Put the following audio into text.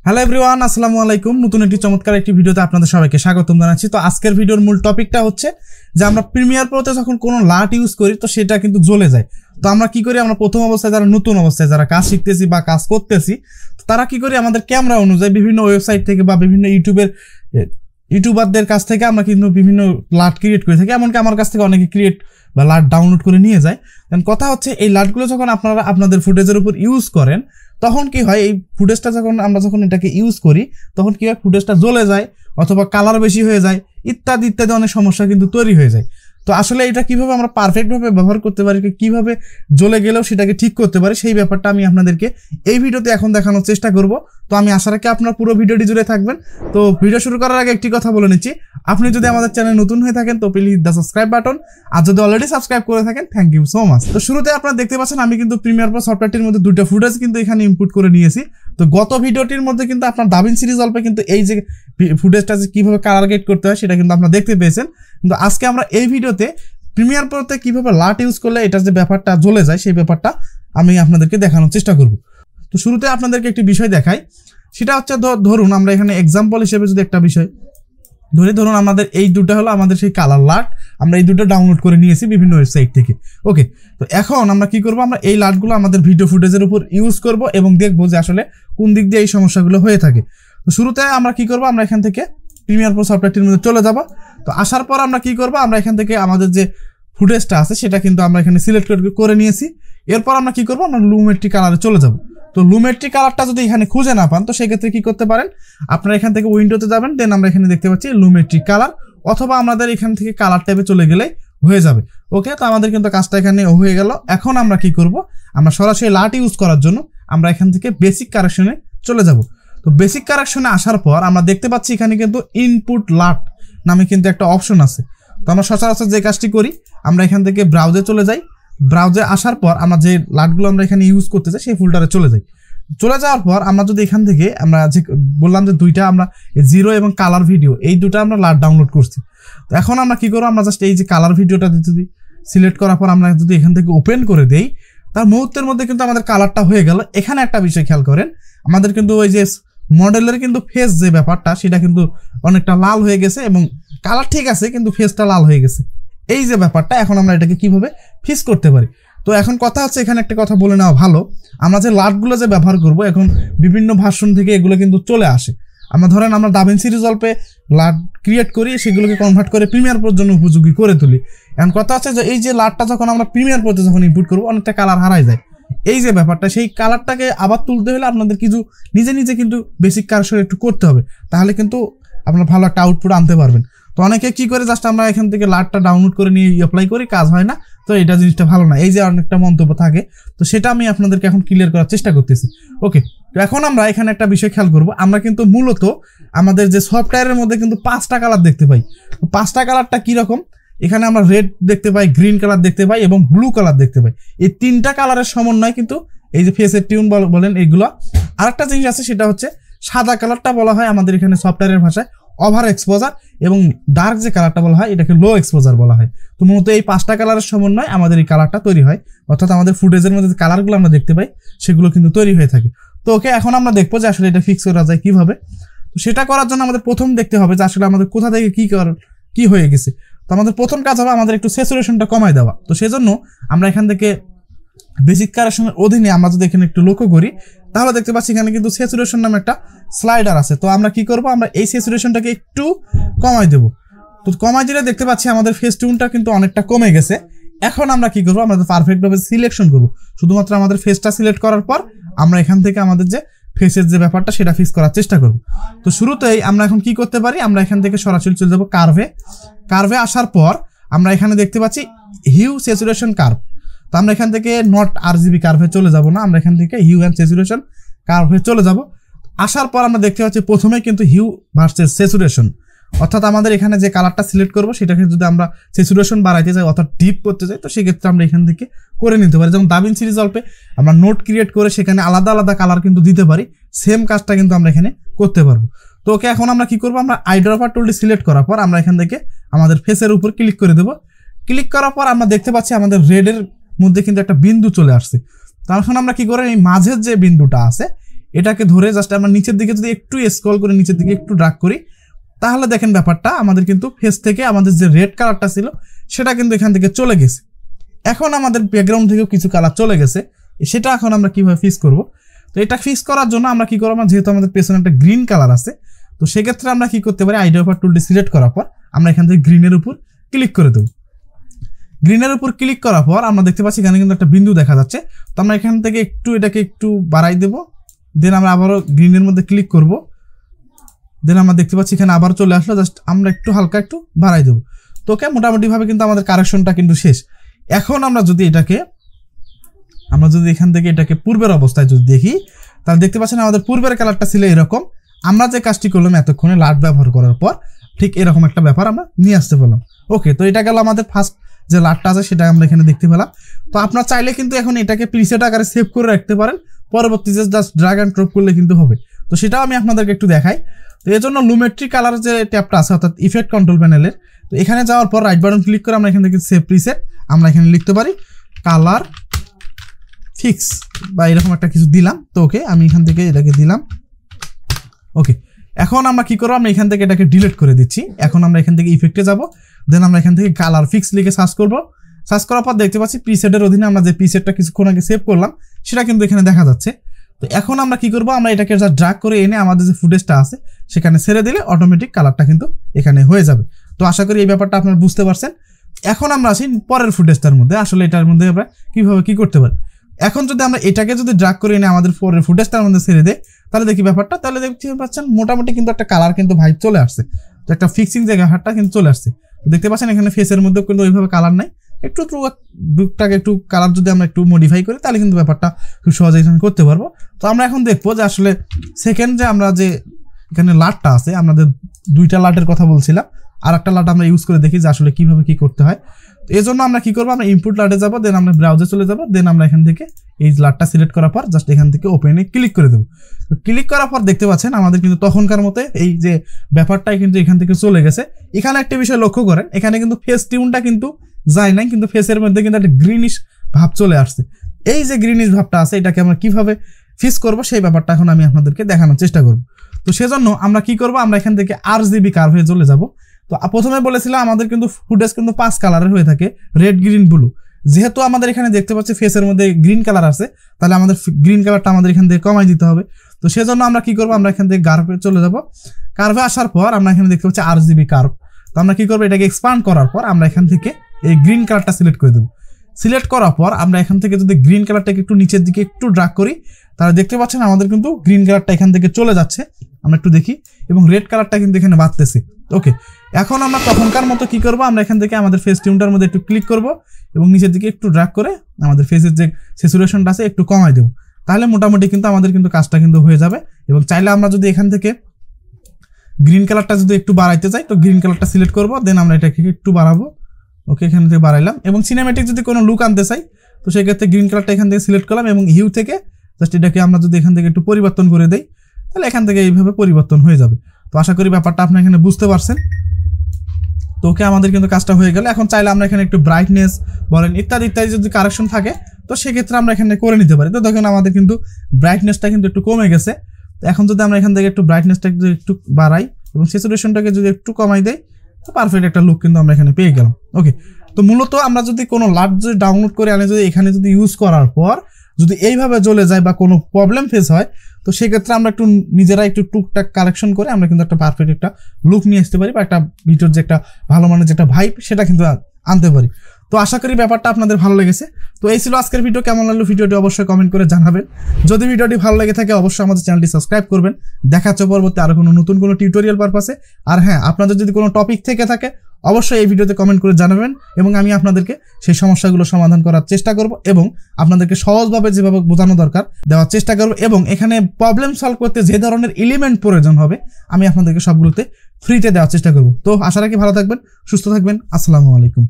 Hello everyone, আসসালামু আলাইকুম। নতুন একটি চমৎকার একটি ভিডিওতে আপনাদের সবাইকে স্বাগতম জানাচ্ছি। তো আজকের ভিডিওর মূল টপিকটা হচ্ছে যে আমরা প্রিমিয়ার প্রোতে যখন কোনো লাট ইউজ করি তো সেটা কিন্তু জ্বলে যায়। তো আমরা কি করি, আমরা প্রথম অবস্থায় যারা নতুন অবস্থায় যারা কাজ শিখতেছি বা কাজ করতেছি তারা কি করি, আমাদের ক্যামেরা অনুযায়ী বিভিন্ন ওয়েবসাইট থেকে বা বিভিন্ন ইউটিউবারদের কাছ থেকে আমরা কিন্তু বিভিন্ন লাট ক্রিয়েট করে থাকি। এমনকি আমার কাছ থেকে অনেকে ক্রিয়েট বা লাট ডাউনলোড করে নিয়ে যায়। কারণ কথা হচ্ছে এই লাটগুলো যখন আপনারা আপনাদের ফুটেজের উপর ইউজ করেন তখন কি হয়, এই ফুটেজটা আমরা যখন এটাকে ইউজ করি তখন কি হয়, ফুটেজটা জ্বলে যায় অথবা কালার বেশি হয়ে যায়, ইত্যাদি ইত্যাদি অনেক সমস্যা কিন্তু তৈরি হয়ে যায়। তো আসলে এটা কিভাবে আমরা পারফেক্টভাবে ব্যবহার করতে পারি, কিভাবে জ্বলে গেলেও সেটাকে ঠিক করতে পারি, সেই ব্যাপারটা আমি আপনাদেরকে এই ভিডিওতে এখন দেখানোর চেষ্টা করব। তো আমি আশা রাখি আপনার পুরো ভিডিওটি জুড়ে থাকবেন। তো ভিডিও শুরু করার আগে একটি কথা বলে নিচ্ছি, আপনি যদি আমাদের চ্যানেল নতুন হয়ে থাকেন তো প্লিজ দ্য সাবস্ক্রাইব বাটন, আর যদি অলরেডি সাবস্ক্রাইব করে থাকেন থ্যাংক ইউ সো মাচ। তো শুরুতে আপনারা দেখতে পাচ্ছেন আমি কিন্তু প্রিমিয়ার প্রো সফটওয়্যারটির মধ্যে দুটো ফুটেজ কিন্তু এখানে ইনপুট করে নিয়েছি। তো গত ভিডিওটির মধ্যে কিন্তু আপনার দাভিন্সি রিজলভে কিন্তু এই যে ফুটেজটা যে কিভাবে কালার গ্রেড করতে হয় সেটা কিন্তু আপনারা দেখতে পেয়েছেন। কিন্তু আজকে আমরা এই ভিডিওতে প্রিমিয়ার প্রোতে কিভাবে লাট ইউজ করলে এটার যে ব্যাপারটা জ্বলে যায় সেই ব্যাপারটা আমি আপনাদেরকে দেখানোর চেষ্টা করব। তো শুরুতে আপনাদেরকে একটি বিষয় দেখাই, সেটা হচ্ছে ধরুন আমরা এখানে এক্সাম্পল হিসেবে যদি একটা বিষয় ধরুন আমাদের এই দুটো হলো আমাদের সেই কালার লাট, আমরা এই দুটো ডাউনলোড করে নিয়েছি বিভিন্ন ওয়েবসাইট থেকে। ওকে, তো এখন আমরা কি করব, আমরা এই লাটগুলো আমাদের ভিডিও ফুটেজের উপর ইউজ করব এবং দেখবো যে আসলে কোন দিক দিয়ে এই সমস্যাগুলো হয়ে থাকে। তো শুরুতে আমরা কি করব, আমরা এখান থেকে প্রিমিয়ার প্রো সফটওয়্যারটির মধ্যে চলে যাব। তো আসার পর আমরা কি করব, আমরা এখান থেকে আমাদের যে ফুটেজটা আছে সেটা কিন্তু আমরা এখানে সিলেক্ট করে নিয়েছি। এরপর আমরা কি করব, আমরা লুমেট্রি কালারে চলে যাব। তো লুমেট্রি কালারটা যদি এখানে খুঁজে না পান তো সেক্ষেত্রে কি করতে পারেন, আপনারা এখান থেকে উইন্ডোতে যাবেন, দেন আমরা এখানে দেখতে পাচ্ছি লুমেট্রি কালার, অথবা আমাদের এখান থেকে কালার ট্যাবে চলে গেলেই হয়ে যাবে। ওকে, তো আমাদের কিন্তু কাজটা এখানে হয়ে গেল। এখন আমরা কি করব, আমরা সরাসরি লাট ইউজ করার জন্য আমরা এখান থেকে বেসিক কারেকশনে চলে যাব। তো বেসিক কারেকশনে আসার পর আমরা দেখতে পাচ্ছি এখানে কিন্তু ইনপুট লাট নামে কিন্তু একটা অপশন আছে। তো আমরা সচরাচর যে কাজটি করি, আমরা এখান থেকে ব্রাউজে চলে যাই। ব্রাউজে আসার পর আমরা যে লাটগুলো আমরা এখানে ইউজ করতে চাই সেই ফোল্ডারে চলে যাই। চলে যাওয়ার পর আমরা যদি এখান থেকে আমরা যে বললাম যে দুইটা আমরা জিরো এবং কালার ভিডিও এই দুটো আমরা লাট ডাউনলোড করছি। তো এখন আমরা কি করবো, আমরা জাস্ট এই যে কালার ভিডিওটা যদি সিলেক্ট করার পর আমরা যদি এখান থেকে ওপেন করে দেই, তার মুহূর্তের মধ্যে কিন্তু আমাদের কালারটা হয়ে গেল। এখানে একটা বিষয় খেয়াল করেন, আমাদের কিন্তু ওই যে মডেলের কিন্তু ফেস যে ব্যাপারটা সেটা কিন্তু অনেকটা লাল হয়ে গেছে এবং কালার ঠিক আছে কিন্তু ফেসটা লাল হয়ে গেছে। এই যে ব্যাপারটা, এখন আমরা এটাকে কিভাবে ফিক্স করতে পারি। তো এখন কথা হচ্ছে, এখানে একটা কথা বলে নেওয়া ভালো, আমরা যে লাটগুলো যে ব্যবহার করব এখন বিভিন্ন ভার্সন থেকে এগুলো কিন্তু চলে আসে। আমরা ধরেন আমরা দাভিন্সি রিজলভে লাট ক্রিয়েট করি, সেগুলোকে কনভার্ট করে প্রিমিয়ার প্রোর জন্য উপযোগী করে তুলি। এখন কথা হচ্ছে যে এই যে লাটটা যখন আমরা প্রিমিয়ার প্রোতে যখন ইনপুট করবো অনেকটা কালার হারাই যায়। এই যে ব্যাপারটা, সেই কালারটাকে আবার তুলতে হলে আপনাদের কিছু নিজে কিন্তু বেসিক কারেকশন একটু করতে হবে, তাহলে কিন্তু আপনার ভালো একটা আউটপুট আনতে পারবেন। তো অনেকে কি করে, জাস্ট আমরা এখান থেকে লাটটা ডাউনলোড করে নিয়ে অ্যাপ্লাই করি, কাজ হয় না। তো এটা জিনিসটা ভালো না, এই যে অনেকটা মন্তব্য থাকে, তো সেটা আমি আপনাদেরকে এখন ক্লিয়ার করার চেষ্টা করতেছি। ওকে, তো এখন আমরা এখানে একটা বিষয় খেয়াল করব, আমরা কিন্তু মূলত আমাদের যে সফটওয়্যারের মধ্যে কিন্তু 5টা কালার দেখতে পাই। তো 5টা কালারটা কিরকম, এখানে আমরা রেড দেখতে পাই, গ্রিন কালার দেখতে পাই এবং ব্লু কালার দেখতে পাই। এই 3টা কালারের সমন্বয় কিন্তু এই যে ফেসের টিউন বলেন এইগুলো। আরেকটা জিনিস আছে, সেটা হচ্ছে সাদা কালারটা বলা হয় আমাদের এখানে সফটওয়্যারের ভাষায় ওভার এক্সপোজার, এবং ডার্ক যে কালারটা বলা হয় এটাকে লো এক্সপোজার বলা হয়। তো মূলত এই 5টা কালারের সমন্বয় আমাদের এই কালারটা তৈরি হয়, অর্থাৎ আমাদের ফুটেজের মধ্যে যে কালারগুলো আমরা দেখতে পাই সেগুলো কিন্তু তৈরি হয়ে থাকে। তো ওকে, এখন আমরা দেখবো যে আসলে এটা ফিক্স করা যায় কিভাবে। তো সেটা করার জন্য আমাদের প্রথম দেখতে হবে যে আসলে আমাদের কোথা থেকে কি হয়ে গেছে। তো আমাদের প্রথম কাজ হবে আমাদের একটু স্যাচুরেশনটা কমায় দেওয়া। তো সেজন্য আমরা এখান থেকে বেসিক কারেকশনের অধীনে আমরা যদি এখানে একটু লক্ষ্য করি তাহলে দেখতে পাচ্ছি এখানে কিন্তু স্যাচুরেশন নামে একটা স্লাইডার আছে। তো আমরা কি করব, আমরা এই স্যাচুরেশনটাকে একটু কমাই দেব। তো কমাই দিলে দেখতে পাচ্ছি আমাদের ফেস টিউনটা কিন্তু অনেকটা কমে গেছে। এখন আমরা কি করব, আমরা পারফেক্টভাবে সিলেকশন করব। শুধুমাত্র আমাদের ফেসটা সিলেক্ট করার পর আমরা এখান থেকে আমাদের যে ফেসের যে ব্যাপারটা সেটা ফিক্স করার চেষ্টা করব। তো শুরুতেই আমরা এখন কি করতে পারি, আমরা এখান থেকে সরাসরি চলে যাব কার্ভে আসার পর আমরা এখানে দেখতে পাচ্ছি হিউ স্যাচুরেশন কার্ভ। তো আমরা এখান থেকে নট RGB কার্ভে চলে যাব না, আমরা এখান থেকে হিউ অ্যান্ড স্যাচুরেশন কার্ভে চলে যাব। আসার পর আমরা দেখতে পাচ্ছি প্রথমে কিন্তু হিউ ভার্সেস স্যাচুরেশন, অর্থাৎ আমাদের এখানে যে কালারটা সিলেক্ট করবো সেটাকে যদি আমরা স্যাচুরেশন বাড়াইতে চাই অর্থাৎ ডিপ করতে চাই তো সেক্ষেত্রে আমরা এখান থেকে করে নিতে পারি। যেমন দাভিন্সি রিজলভে আমরা নোট ক্রিয়েট করে সেখানে আলাদা আলাদা কালার কিন্তু দিতে পারি, সেম কাজটা কিন্তু আমরা এখানে করতে পারবো। তো ওকে, এখন আমরা কি করবো, আমরা আইড্রপার টুলটি সিলেক্ট করার পর আমরা এখান থেকে আমাদের ফেসের উপর ক্লিক করে দেবো। ক্লিক করার পর আমরা দেখতে পাচ্ছি আমাদের রেডের মধ্যে কিন্তু একটা বিন্দু চলে আসছে। তো এখন আমরা কি করি, এই মাঝের যে বিন্দুটা আছে এটাকে ধরে জাস্ট আমরা নিচের দিকে যদি একটু স্ক্রল করে নিচের দিকে একটু ড্রাগ করি, তাহলে দেখেন ব্যাপারটা আমাদের কিন্তু ফেস থেকে আমাদের যে রেড কালারটা ছিল সেটা কিন্তু এখান থেকে চলে গেছে। এখন আমাদের ব্যাকগ্রাউন্ড থেকেও কিছু কালার চলে গেছে, সেটা এখন আমরা কিভাবে ফিক্স করব? তো এটা ফিক্স করার জন্য আমরা কি করব, যেহেতু আমাদের পেছনে একটা গ্রিন কালার আছে, তো সেক্ষেত্রে আমরা কি করতে পারি, আইডেন্টিফায়ার টুলটি সিলেক্ট করার পর আমরা এখান থেকে গ্রিনের উপর ক্লিক করে দেব। গ্রিনের উপর ক্লিক করার পর আমরা দেখতে পাচ্ছি এখানে কিন্তু একটা বিন্দু দেখা যাচ্ছে। তো আমরা এখান থেকে এটাকে একটু বাড়াই দেব, দেন আমরা আবারও গ্রিনের মধ্যে ক্লিক করব, দেন আমরা দেখতে পাচ্ছি এখানে আবার চলে আসলো, জাস্ট আমরা একটু হালকা একটু বাড়াই দেবো। তো ওকে, মোটামুটিভাবে কিন্তু আমাদের কারেকশনটা কিন্তু শেষ। এখন আমরা যদি এখান থেকে এটাকে পূর্বের অবস্থায় যদি দেখি, তাহলে দেখতে পাচ্ছেন আমাদের পূর্বের কালারটা ছিল এরকম। আমরা যে কাজটি করলাম এতক্ষণে লাইট ব্যবহার করার পর ঠিক এরকম একটা ব্যাপার আমরা নিয়ে আসতে পারলাম। ওকে, তো এটা গেল আমাদের ফার্স্ট যে লাইটটা আছে সেটা আমরা এখানে দেখতে পেলাম। তো আপনার চাইলে কিন্তু এখন এটাকে প্রিসেট আকারে সেভ করে রাখতে পারেন, পরবর্তীতে জাস্ট ড্র্যাগ অ্যান্ড ড্রপ করলে কিন্তু হবে। তো সেটাও আমি আপনাদেরকে একটু দেখাই। তো এর জন্য লুমেট্রি কালার যে ট্যাবটা আছে অর্থাৎ ইফেক্ট কন্ট্রোল প্যানেলের, তো এখানে যাওয়ার পর রাইট বাটন ক্লিক করে আমরা এখান থেকে সেভ প্রিসেট, আমরা এখানে লিখতে পারি কালার ফিক্স বা এরকম একটা কিছু দিলাম। তো ওকে, আমি এখান থেকে এটাকে দিলাম। ওকে, এখন আমরা কি করবো, আমরা এখান থেকে এটাকে ডিলিট করে দিচ্ছি। এখন আমরা এখান থেকে ইফেক্টে যাব, দেন আমরা এখান থেকে কালার ফিক্স লিখে সার্চ করব। সার্চ করার পর দেখতে পাচ্ছি প্রিসেটের অধীনে আমরা যে প্রিসেটটা কিছুক্ষণ আগে সেভ করলাম সেটা কিন্তু এখানে দেখা যাচ্ছে। তো এখন আমরা কি করব, আমরা এটাকে জাস্ট ড্র্যাগ করে এনে আমাদের যে ফুটেজটা আছে সেখানে ছেড়ে দিলে অটোমেটিক কালারটা কিন্তু এখানে হয়ে যাবে। তো আশা করি এই ব্যাপারটা আপনারা বুঝতে পারছেন। এখন আমরা আসি পরের ফুটেজটার মধ্যে, আসলে এটার মধ্যে আমরা কিভাবে কি করতে পারি। এখন যদি আমরা এটাকে যদি ড্র্যাগ করে এনে আমাদের পরের ফুটেজটার মধ্যে ছেড়ে দেই, তাহলে দেখি ব্যাপারটা, তাহলে দেখতে পাচ্ছেন মোটামুটি কিন্তু একটা কালার কিন্তু ভাইব চলে আসছে, তো একটা ফিক্সিং জায়গাটা কিন্তু চলে আসছে। তো দেখতে পাচ্ছেন এখানে ফেসের মধ্যে কিন্তু ওইভাবে কালার নাই, একটু কালার যদি আমরা একটু মডিফাই করি তাহলে কিন্তু ব্যাপারটা খুব সহজে এখানে করতে পারবো। তো আমরা এখন দেখবো যে আসলে সেকেন্ড যে আমরা যে এখানে লাটটা আছে, আমাদের দুইটা লাটের কথা বলছিলাম, আর একটা লাট আমরা ইউজ করে দেখি যে আসলে কিভাবে কি করতে হয়। তো এই জন্য আমরা কি করবো, আমরা ইনপুট লাটে যাবো, দেন আমরা ব্রাউজে চলে যাবো, দেন আমরা এখান থেকে এই লাটটা সিলেক্ট করার পর জাস্ট এখান থেকে ওপেনে ক্লিক করে দেবো। তো ক্লিক করার পর দেখতে পাচ্ছেন আমাদের কিন্তু তখনকার মতো এই যে ব্যাপারটাই কিন্তু এখান থেকে চলে গেছে। এখানে একটা বিষয় লক্ষ্য করেন, এখানে কিন্তু ফেস টিউনটা কিন্তু যায় নাই, কিন্তু ফেসের মধ্যে কিন্তু একটা গ্রিনিশ ভাব চলে আসছে। এই যে গ্রিনিশ ভাবটা আছে এটাকে আমরা কিভাবে ফিক্স করব সেই ব্যাপারটা এখন আমি আপনাদেরকে দেখানোর চেষ্টা করব। তো সেজন্য আমরা কি করব, আমরা এখান থেকে RGB কার্ভে চলে যাব। তো প্রথমে বলেছিলাম আমাদের কিন্তু ফুটেজ কিন্তু 5 কালারের হয়ে থাকে, রেড গ্রিন ব্লু। যেহেতু আমাদের এখানে দেখতে পাচ্ছি ফেসের মধ্যে গ্রিন কালার আছে, তাহলে আমাদের গ্রিন কালারটা আমাদের এখান থেকে কমাই দিতে হবে। তো সেজন্য আমরা কি করব, আমরা এখান থেকে কার্ভে চলে যাব। কার্ভে আসার পর আমরা এখানে দেখতে পাচ্ছি RGB কার্ভ। তো আমরা কি করবো, এটাকে এক্সপান্ড করার পর আমরা এখান থেকে এই গ্রিন কালারটা সিলেক্ট করে দেবো। সিলেক্ট করার পর আমরা এখান থেকে যদি গ্রিন কালারটাকে একটু নিচের দিকে একটু ড্র্যাগ করি, তাহলে দেখতে পাচ্ছেন আমাদের কিন্তু গ্রিন কালারটা এখান থেকে চলে যাচ্ছে। আমরা একটু দেখি, এবং রেড কালারটা কিন্তু এখানে বাড়তেছে। ওকে, এখন আমরা তখনকার মতো কি করব, আমরা এখান থেকে আমাদের ফেস টিউনটার মধ্যে একটু ক্লিক করব এবং নিচের দিকে একটু ড্র্যাগ করে আমাদের ফেসের যে স্যাচুরেশনটা আছে একটু কমাই দেবো। তাহলে মোটামুটি কিন্তু আমাদের কিন্তু কাজটা কিন্তু হয়ে যাবে। এবং চাইলে আমরা যদি এখান থেকে গ্রিন কালারটা যদি একটু বাড়াইতে চাই, তো গ্রিন কালারটা সিলেক্ট করব, দেন আমরা এটাকে একটু বাড়াবো। ওকে, এখান থেকে বাড়াইলাম। এবং সিনেমেটিক যদি কোনো লুক আনতে চাই, তো সেক্ষেত্রে গ্রিন কালারটা এখান থেকে সিলেক্ট করলাম, এবং হিউ থেকে জাস্ট এটাকে আমরা যদি এখান থেকে একটু পরিবর্তন করে দেই, তাহলে এখান থেকে এইভাবে পরিবর্তন হয়ে যাবে। তো আশা করি ব্যাপারটা আপনি এখানে বুঝতে পারছেন। তো ওকে, আমাদের কিন্তু কাজটা হয়ে গেল। এখন চাইলে আমরা এখানে একটু ব্রাইটনেস বলেন ইত্যাদি ইত্যাদি যদি কারেকশন থাকে, তো সেক্ষেত্রে আমরা এখানে করে নিতে পারি। তো দেখেন আমাদের কিন্তু ব্রাইটনেসটা কিন্তু একটু কমে গেছে। তো এখন যদি আমরা এখান থেকে একটু ব্রাইটনেসটা একটু বাড়াই এবং স্যাচুরেশনটাকে যদি একটু কমাই দেই, তো পারফেক্ট একটা লুক কিন্তু আমরা এখানে পেয়ে গেলাম। ওকে, তো মূলত আমরা যদি কোনো লাট যদি ডাউনলোড করে আনে, যদি এখানে যদি ইউজ করার পর যদি এইভাবে জ্বলে যায় বা কোনো প্রবলেম ফেস হয়, তো সেক্ষেত্রে আমরা একটু নিজেরা একটু টুকটাক কালেকশন করে আমরা কিন্তু একটা পারফেক্ট একটা লুক নিয়ে আসতে পারি, বা একটা ভিডিওর যে একটা ভালো মানের যে একটা ভাইব সেটা কিন্তু আনতে পারি। তো আশা করি ব্যাপারটা আপনাদের ভালো লেগেছে। তো এই ছিল আজকের ভিডিও। কেমন লাগলো ভিডিওটি অবশ্যই কমেন্ট করে জানাবেন। যদি ভিডিওটি ভালো লেগে থাকে অবশ্যই আমাদের চ্যানেলটি সাবস্ক্রাইব করবেন। দেখা হচ্ছে পরবর্তী আরো কোনো নতুন কোনো টিউটোরিয়াল পারপাসে। আর হ্যাঁ, আপনাদের যদি কোনো টপিক থেকে থাকে অবশ্যই এই ভিডিওতে কমেন্ট করে জানাবেন, এবং আমি আপনাদেরকে সেই সমস্যাগুলো সমাধান করার চেষ্টা করব, এবং আপনাদেরকে সহজভাবে যেভাবে বোঝানো দরকার দেওয়ার চেষ্টা করব, এবং এখানে প্রবলেম সলভ করতে যে ধরনের এলিমেন্ট প্রয়োজন হবে আমি আপনাদেরকে সবগুলোতে ফ্রিতে দেওয়ার চেষ্টা করব। তো আশা রাখি ভালো থাকবেন, সুস্থ থাকবেন। আসসালামু আলাইকুম।